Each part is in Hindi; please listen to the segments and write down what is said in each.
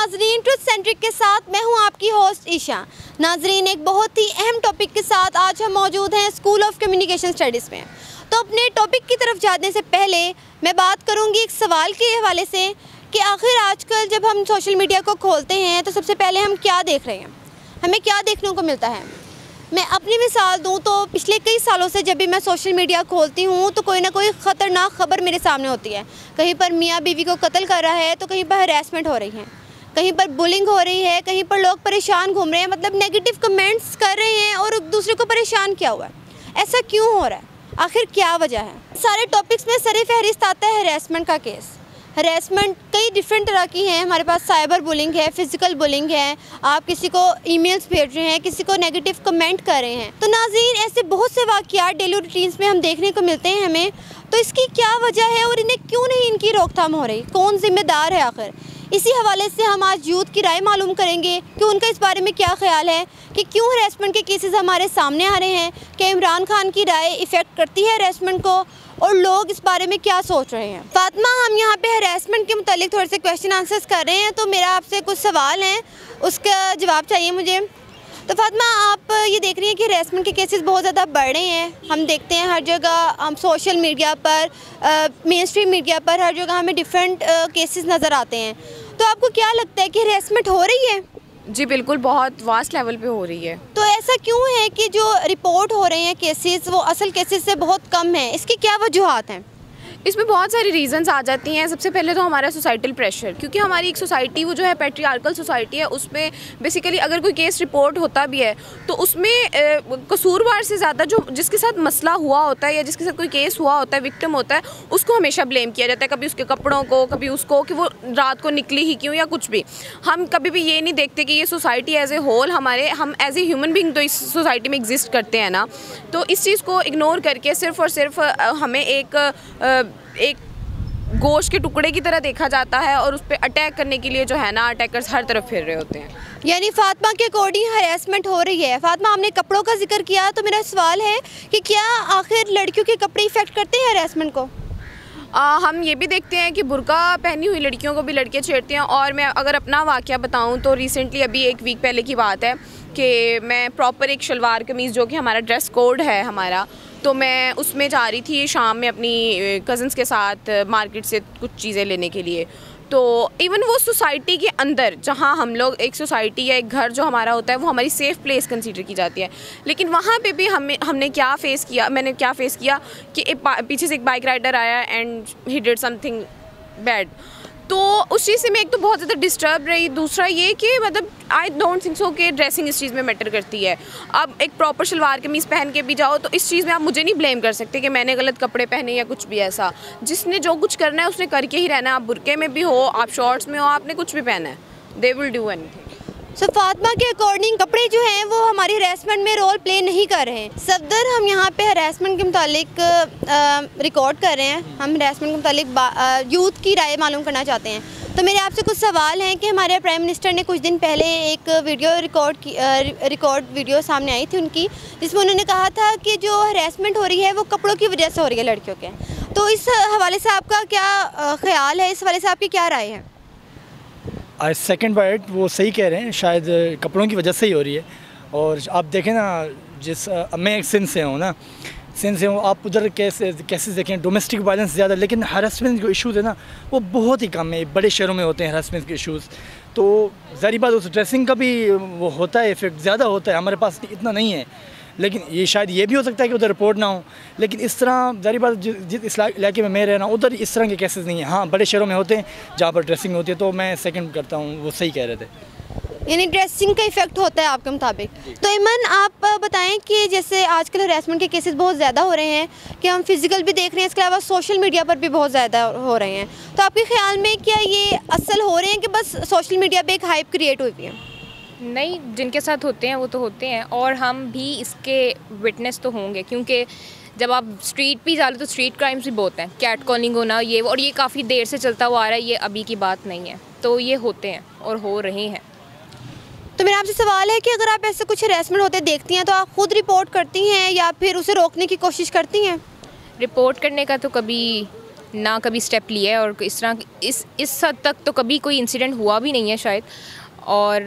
नाजरीन, ट्रुथ सेंट्रिक के साथ मैं हूं आपकी होस्ट ईशा। नाजरीन, एक बहुत ही अहम टॉपिक के साथ आज हम मौजूद हैं स्कूल ऑफ कम्युनिकेशन स्टडीज़ में। तो अपने टॉपिक की तरफ जाने से पहले मैं बात करूंगी एक सवाल के हवाले से कि आखिर आजकल जब हम सोशल मीडिया को खोलते हैं तो सबसे पहले हम क्या देख रहे हैं, हमें क्या देखने को मिलता है। मैं अपनी मिसाल दूं तो पिछले कई सालों से जब भी मैं सोशल मीडिया खोलती हूं तो कोई ना कोई ख़तरनाक खबर मेरे सामने होती है। कहीं पर मियाँ बीवी को कत्ल कर रहा है, तो कहीं पर हरासमेंट हो रही है, कहीं पर बुलिंग हो रही है, कहीं पर लोग परेशान घूम रहे हैं, मतलब नेगेटिव कमेंट्स कर रहे हैं और दूसरे को परेशान किया हुआ है। ऐसा क्यों हो रहा है, आखिर क्या वजह है? सारे टॉपिक्स में सर फहरिस्त आता है हरासमेंट का केस। हरासमेंट कई डिफरेंट तरह की हैं। हमारे पास साइबर बुलिंग है, फिज़िकल बुलिंग है, आप किसी को ईमेल्स भेज रहे हैं, किसी को नेगेटिव कमेंट कर रहे हैं। तो नाज़रीन, ऐसे बहुत से वाक़यात डेली रूटीन्स में हम देखने को मिलते हैं हमें। तो इसकी क्या वजह है और इन्हें क्यों नहीं इनकी रोकथाम हो रही, कौन ज़िम्मेदार है आखिर? इसी हवाले से हम आज यूथ की राय मालूम करेंगे कि उनका इस बारे में क्या ख्याल है कि क्यों हरासमेंट के केसेस हमारे सामने आ रहे हैं, कि इमरान खान की राय इफ़ेक्ट करती है हरासमेंट को और लोग इस बारे में क्या सोच रहे हैं। फातिमा, हम यहाँ पे हरासमेंट के मुतालिक थोड़े से क्वेश्चन आंसर्स कर रहे हैं, तो मेरा आपसे कुछ सवाल हैं, उसका जवाब चाहिए मुझे। तो फातिमा, आप ये देख रही हैं कि हरासमेंट के केसेस बहुत ज़्यादा बढ़ रहे हैं। हम देखते हैं हर जगह, हम सोशल मीडिया पर, मेन स्ट्रीम मीडिया पर हर जगह हमें डिफरेंट केसेस नज़र आते हैं। तो आपको क्या लगता है कि हरासमेंट हो रही है? जी बिल्कुल, बहुत वास्ट लेवल पे हो रही है। तो ऐसा क्यों है कि जो रिपोर्ट हो रहे हैं केसेस वो असल केसेस से बहुत कम है, इसकी क्या वजूहात हैं? इसमें बहुत सारी रीज़न्स आ जाती हैं। सबसे पहले तो हमारा सोसाइटल प्रेशर, क्योंकि हमारी एक सोसाइटी वो जो है पैट्रियार्कल सोसाइटी है, उसमें बेसिकली अगर कोई केस रिपोर्ट होता भी है तो उसमें कसूरवार से ज़्यादा जो जिसके साथ मसला हुआ होता है या जिसके साथ कोई केस हुआ होता है, विक्टिम होता है, उसको हमेशा ब्लेम किया जाता है। कभी उसके कपड़ों को, कभी उसको कि वो रात को निकली ही क्यों या कुछ भी। हम कभी भी ये नहीं देखते कि ये सोसाइटी एज ए होल हम एज ए ह्यूमन बीइंग तो इस सोसाइटी में एग्जिस्ट करते हैं ना। तो इस चीज़ को इग्नोर करके सिर्फ़ और सिर्फ हमें एक गोश्त के टुकड़े की तरह देखा जाता है और उस पर अटैक करने के लिए जो है ना, अटैकर्स हर तरफ फिर रहे होते हैं। यानी फातिमा के अकॉर्डिंग हरासमेंट हो रही है। फातिमा, हमने कपड़ों का जिक्र किया, तो मेरा सवाल है कि क्या आखिर लड़कियों के कपड़े इफ़ेक्ट करते हैं हरासमेंट को? हम ये भी देखते हैं कि बुर्का पहनी हुई लड़कियों को भी लड़के छेड़ते हैं। और मैं अगर अपना वाक़या बताऊं तो रिसेंटली अभी एक वीक पहले की बात है कि मैं प्रॉपर एक शलवार कमीज़, जो कि हमारा ड्रेस कोड है हमारा, तो मैं उसमें जा रही थी शाम में अपनी कज़न्स के साथ मार्केट से कुछ चीज़ें लेने के लिए। तो इवन वो सोसाइटी के अंदर, जहाँ हम लोग एक सोसाइटी या एक घर जो हमारा होता है वो हमारी सेफ़ प्लेस कंसीडर की जाती है, लेकिन वहाँ पे भी मैंने क्या फ़ेस किया कि पीछे से एक बाइक राइडर आया and he did something bad. तो उस चीज़ से मैं एक तो बहुत ज़्यादा डिस्टर्ब रही। दूसरा ये कि मतलब आई डोंट थिंक सो कि ड्रेसिंग इस चीज़ में मैटर करती है। अब एक प्रॉपर शलवार कमीज़ पहन के भी जाओ तो इस चीज़ में आप मुझे नहीं ब्लेम कर सकते कि मैंने गलत कपड़े पहने या कुछ भी ऐसा। जिसने जो कुछ करना है उसने करके ही रहना है। आप बुरके में भी हो, आप शॉर्ट्स में हो, आपने कुछ भी पहना है, दे विल डू एनीथिंग। सो फातिमा के अकॉर्डिंग कपड़े जो हैं वो हमारी हरासमेंट में रोल प्ले नहीं कर रहे हैं। सफदर, हम यहाँ पे हरासमेंट के मुतालिक रिकॉर्ड कर रहे हैं। हम हरासमेंट के मुतालिक यूथ की राय मालूम करना चाहते हैं। तो मेरे आपसे कुछ सवाल हैं कि हमारे प्राइम मिनिस्टर ने कुछ दिन पहले एक रिकॉर्ड वीडियो सामने आई थी उनकी, जिसमें उन्होंने कहा था कि जो हरासमेंट हो रही है वो कपड़ों की वजह से हो रही है लड़कियों के। तो इस हवाले से आपका क्या ख्याल है, इस हवाले से आपकी क्या राय है? आई सेकंड बाइट, वो सही कह रहे हैं, शायद कपड़ों की वजह से ही हो रही है। और आप देखें ना, मैं एक सिंध से हूँ ना, सिंध से हूँ, आप उधर कैसे देखें डोमेस्टिक वायलेंस ज़्यादा, लेकिन हरासमेंट जो इशूज़ है ना वो बहुत ही कम है। बड़े शहरों में होते हैं हरासमेंट के इशूज़। तो ज़ाहिर बात उस ड्रेसिंग का भी वो होता है, इफेक्ट ज़्यादा होता है, हमारे पास इतना नहीं है। लेकिन ये शायद ये भी हो सकता है कि उधर रिपोर्ट ना हो, लेकिन इस तरह ज़ाहिर बात जिस इलाके में मैं रह रहा हूँ उधर इस तरह के केसेस नहीं है। हाँ, बड़े शहरों में होते हैं जहाँ पर ड्रेसिंग होती है। तो मैं सेकंड करता हूँ, वो सही कह रहे थे, यानी ड्रेसिंग का इफेक्ट होता है आपके मुताबिक। तो ईमन, आप बताएं कि जैसे आजकल हरासमेंट के केसेस बहुत ज़्यादा हो रहे हैं, कि हम फिज़िकल भी देख रहे हैं, इसके अलावा सोशल मीडिया पर भी बहुत ज़्यादा हो रहे हैं। तो आपके ख्याल में क्या ये असल हो रहे हैं कि बस सोशल मीडिया पे एक हाइप क्रिएट हुई है? नहीं, जिनके साथ होते हैं वो तो होते हैं, और हम भी इसके विटनेस तो होंगे, क्योंकि जब आप स्ट्रीट पे जा रहे तो स्ट्रीट क्राइम्स भी बहुत हैं, कैट कॉलिंग होना, ये और ये काफ़ी देर से चलता हुआ आ रहा है, ये अभी की बात नहीं है। तो ये होते हैं और हो रहे हैं। तो मेरा आपसे सवाल है कि अगर आप ऐसे कुछ हरासमेंट होते देखती हैं तो आप खुद रिपोर्ट करती हैं या फिर उसे रोकने की कोशिश करती हैं? रिपोर्ट करने का तो कभी ना कभी स्टेप लिया है, और इस तरह इस हद तक तो कभी कोई इंसिडेंट हुआ भी नहीं है शायद। और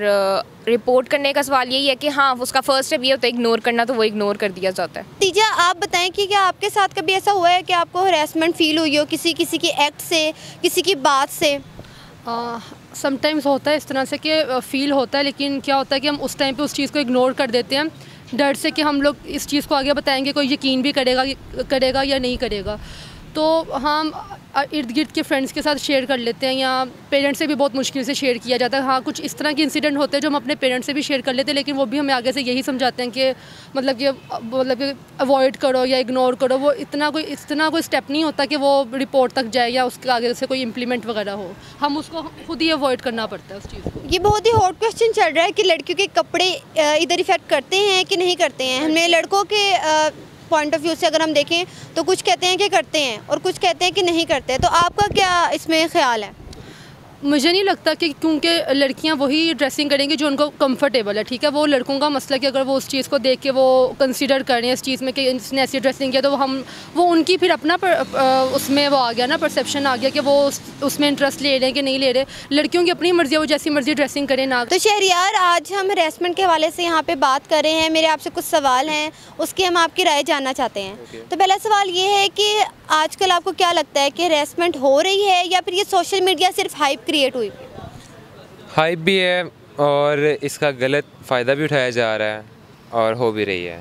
रिपोर्ट करने का सवाल यही है कि हाँ, उसका फर्स्ट स्टेप ये होता है इग्नोर करना, तो वो इग्नोर कर दिया जाता है। तीजा, आप बताएं कि क्या आपके साथ कभी ऐसा हुआ है कि आपको हरासमेंट फील हुई हो किसी की एक्ट से, किसी की बात से? समटाइम्स होता है इस तरह से कि फ़ील होता है, लेकिन क्या होता है कि हम उस टाइम पे उस चीज़ को इग्नोर कर देते हैं, डर से कि हम लोग इस चीज़ को आगे बताएंगे, कोई यकीन भी करेगा या नहीं करेगा। तो हम इर्द गिर्द के फ्रेंड्स के साथ शेयर कर लेते हैं, या पेरेंट्स से भी बहुत मुश्किल से शेयर किया जाता है। हाँ, कुछ इस तरह के इंसिडेंट होते हैं जो हम अपने पेरेंट्स से भी शेयर कर लेते हैं, लेकिन वो भी हमें आगे से यही समझाते हैं कि मतलब कि अवॉइड करो या इग्नोर करो। वो इतना कोई स्टेप नहीं होता कि वो रिपोर्ट तक जाए या उसके आगे से कोई इम्प्लीमेंट वगैरह हो, हम उसको खुद ही अवॉइड करना पड़ता है उस चीज़ को। ये बहुत ही हॉट क्वेश्चन चल रहा है कि लड़कियों के कपड़े इधर इफेक्ट करते हैं कि नहीं करते हैं। हमने लड़कों के पॉइंट ऑफ व्यू से अगर हम देखें तो कुछ कहते हैं कि करते हैं और कुछ कहते हैं कि नहीं करते, तो आपका क्या इसमें ख्याल है? मुझे नहीं लगता कि, क्योंकि लड़कियां वही ड्रेसिंग करेंगी जो उनको कंफर्टेबल है, ठीक है। वो लड़कों का मसला कि अगर वो उस चीज़ को देख के वो कंसीडर करें इस चीज़ में कि इसने ऐसी ड्रेसिंग किया, तो वो उनकी फिर अपना उसमें वो आ गया ना, परसेप्शन आ गया कि वो उसमें इंटरेस्ट ले रहे हैं कि नहीं ले रहे। लड़कियों की अपनी मर्जी है, वो जैसी मर्जी ड्रेसिंग करें ना। तो शहरियार, आज हम हरेसमेंट के हवाले से यहाँ पे बात कर रहे हैं। मेरे आपसे कुछ सवाल हैं, उसकी हम आपकी राय जानना चाहते हैं। तो पहला सवाल ये है कि आजकल आपको क्या लगता है कि हरेसमेंट हो रही है या फिर ये सोशल मीडिया सिर्फ हाइप क्रिएट हुई? हाइप भी है और इसका गलत फ़ायदा भी उठाया जा रहा है और हो भी रही है।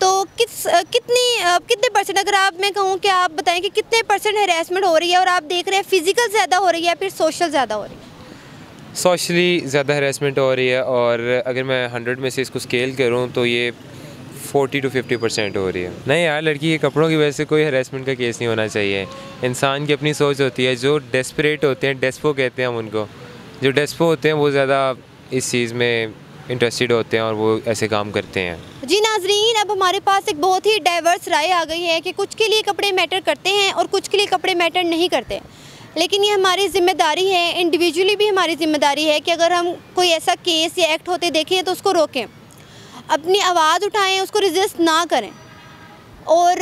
तो कितने परसेंट, अगर आप मैं कहूँ कि आप बताएं कि कितने परसेंट हरेसमेंट हो रही है और आप देख रहे हैं फिजिकल ज़्यादा हो रही है या फिर सोशल ज़्यादा हो रही है? सोशली ज़्यादा हरेसमेंट हो रही है, और अगर मैं 100 में से इसको स्केल करूँ तो ये 40 to 50% हो रही है। नहीं यार, लड़की के कपड़ों की वजह से कोई हरेसमेंट का केस नहीं होना चाहिए। इंसान की अपनी सोच होती है। जो डेस्परेट होते हैं, डेस्पो कहते हैं हम उनको, जो डेस्पो होते हैं वो ज़्यादा इस चीज़ में इंटरेस्टेड होते हैं और वो ऐसे काम करते हैं। जी नाजरीन, अब हमारे पास एक बहुत ही डाइवर्स राय आ गई है कि कुछ के लिए कपड़े मैटर करते हैं और कुछ के लिए कपड़े मैटर नहीं करते। लेकिन ये हमारी ज़िम्मेदारी है, इंडिविजुअली भी हमारी ज़िम्मेदारी है कि अगर हम कोई ऐसा केस या एक्ट होते देखें तो उसको रोकें, अपनी आवाज़ उठाएं, उसको रेजिस्ट ना करें। और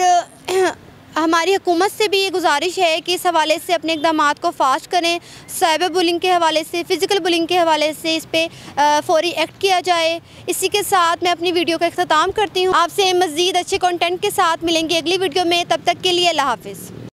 हमारी हुकूमत से भी ये गुजारिश है कि इस हवाले से अपने इक़दामात को फास्ट करें। साइबर बुलिंग के हवाले से, फ़िज़िकल बुलिंग के हवाले से इस पर फ़ौरी एक्ट किया जाए। इसी के साथ मैं अपनी वीडियो का इख्तिताम करती हूँ। आपसे मज़ीद अच्छे कंटेंट के साथ मिलेंगे अगली वीडियो में। तब तक के लिए अल्लाह हाफ़िज़।